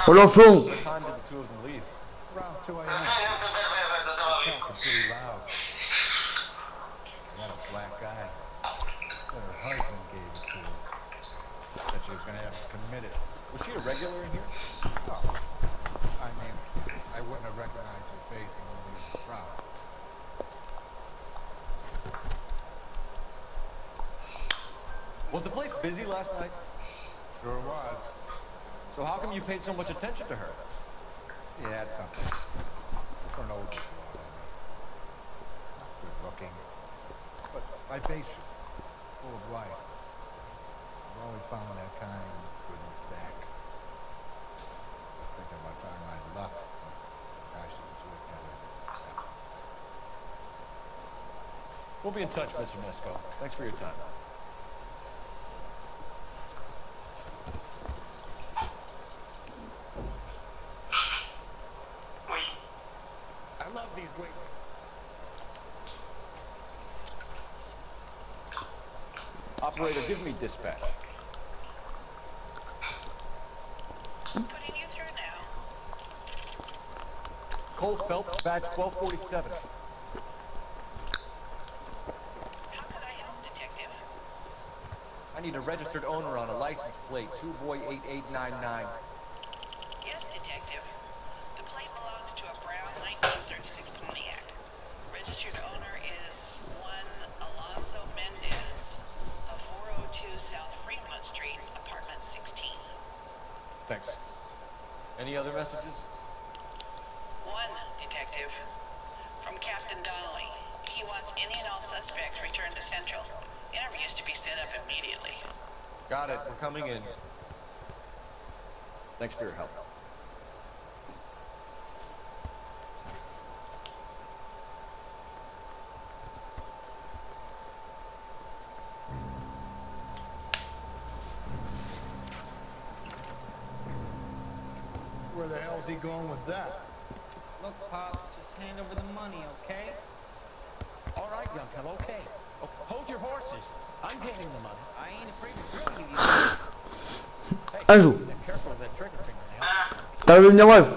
Olha o som. What time did the two of them leave? Around 2 a.m. Talking pretty loud. Got a black eye. Her husband gave it to her. Said she was going to have him committed. Was she a regular in here? No. I mean, I wouldn't have recognized her face in the crowd. Was the place busy last night? Sure was. So how come you paid so much attention to her? She had something. For an older broad, not good looking, but vivacious, full of life. I've always found that kind good in the sack. Just thinking about trying my luck. Gosh, it's too together. We'll be in touch, Mr. Nesco. Thanks for your time. I love these great... Operator, give me dispatch. Putting you through now. Cole Phelps, badge 1247. How can I help, Detective? I need a registered owner on a license plate, 2boy8899. Yes, Detective. The plate belongs to a brown 1936 Pontiac. Registered owner is one Alonso Mendez of 402 South Fremont Street, apartment 16. Thanks. Any other messages? One, Detective. From Captain Donnelly. He wants any and all suspects returned to Central. Interviews to be set up immediately. Got it. We're coming in. Thanks for your help. Where the hell's he going with that? Look, Pops, just hand over the money, okay? All right, young fellow, okay. Oh, hold your horses. I'm getting the money. I ain't afraid to throw you these. Anjo, Careful of that trigger finger now. está a ver a minha live?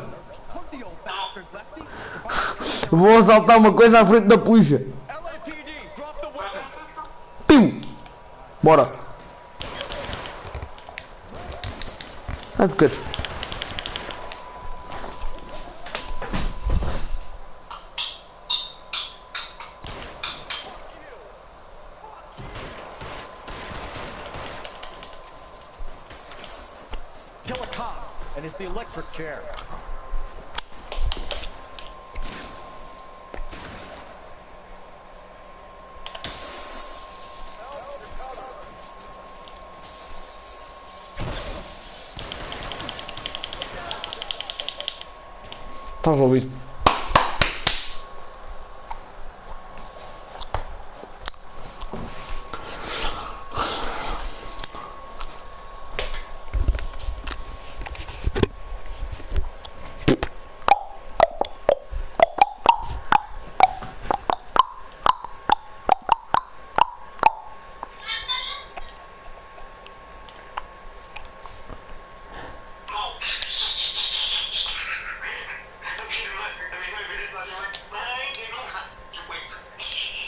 Vou assaltar uma coisa à frente da polícia. Piu! Bora! Ai, tu queres? Kill a cop, and it's the electric chair. Tá resolvido.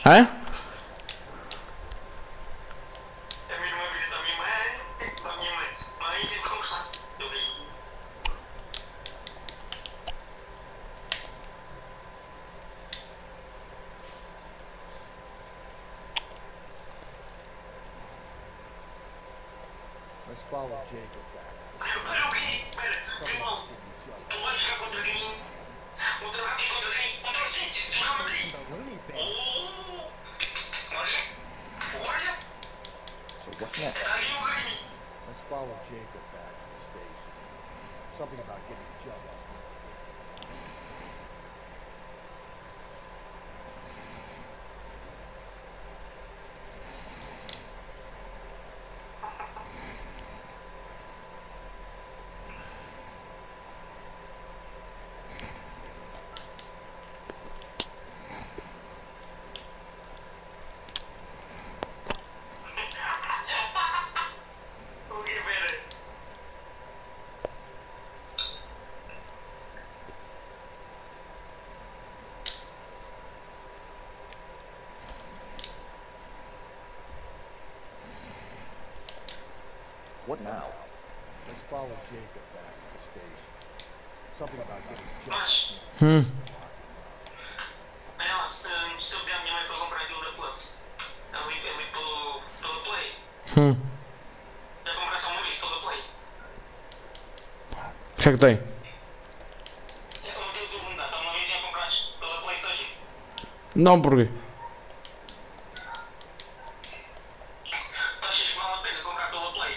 Hã? Let's follow Jacob back. So what next? Let's follow Jacob back to the station. Something about getting jumped. What now? Let's follow Jacob back to the station. Something about getting jumped. Se eu der a minha mãe para comprar aquilo da Plus, ali pelo Play. Já comprei só uma vez pela Play. O que é que tem? Eu não tenho dúvida, só uma vez já compraste pela PlayStation. Não, porquê? Achas que vale a pena comprar pela Play?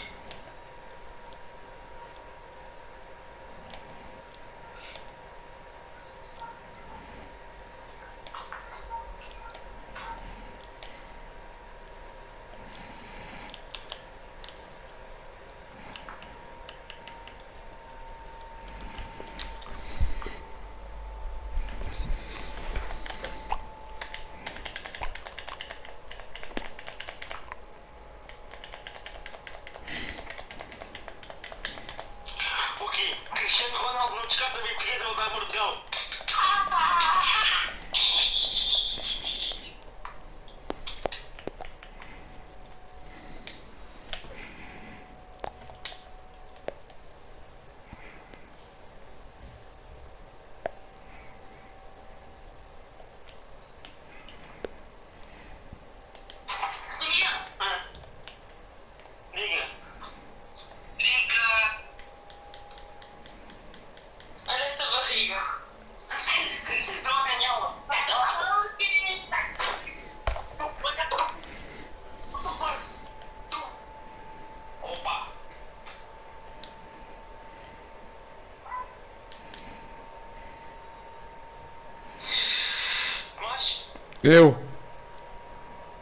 Eu.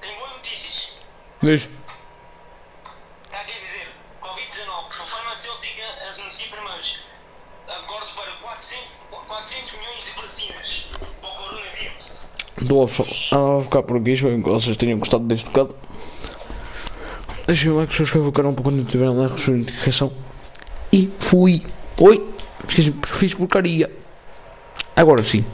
Tenho boas notícias. Diz. Está a dizer, Covid-19, a farmacêutica anuncia primeiros acordos para 400 milhões de vacinas para o coronavírus. Estou a ficar por aqui, espero que vocês tenham gostado deste bocado. Deixem o like, subscrevam o canal para quando tiverem lá a receber a notificação. E fui. Oi. Esqueci, fiz porcaria. Agora sim.